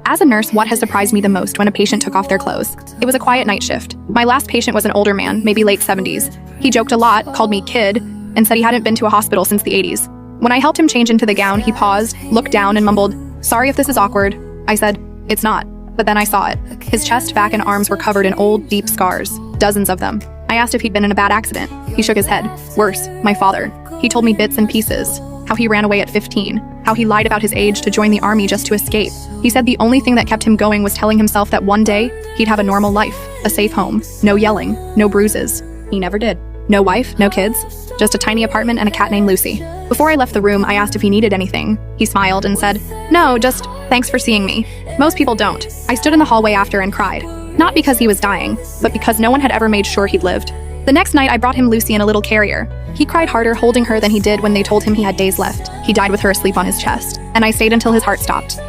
As a nurse, what has surprised me the most when a patient took off their clothes? It was a quiet night shift. My last patient was an older man, maybe late 70s. He joked a lot, called me kid, and said he hadn't been to a hospital since the 80s. When I helped him change into the gown, he paused, looked down, and mumbled, "Sorry if this is awkward." I said, "It's not." But then I saw it. His chest, back, and arms were covered in old, deep scars. Dozens of them. I asked if he'd been in a bad accident. He shook his head. Worse, my father. He told me bits and pieces. How he ran away at 15. How he lied about his age to join the army just to escape. He said the only thing that kept him going was telling himself that one day, he'd have a normal life, a safe home, no yelling, no bruises. He never did. No wife, no kids, just a tiny apartment and a cat named Lucy. Before I left the room, I asked if he needed anything. He smiled and said, "No, just thanks for seeing me." Most people don't. I stood in the hallway after and cried. Not because he was dying, but because no one had ever made sure he'd lived. The next night, I brought him Lucy in a little carrier. He cried harder holding her than he did when they told him he had days left. He died with her asleep on his chest, and I stayed until his heart stopped.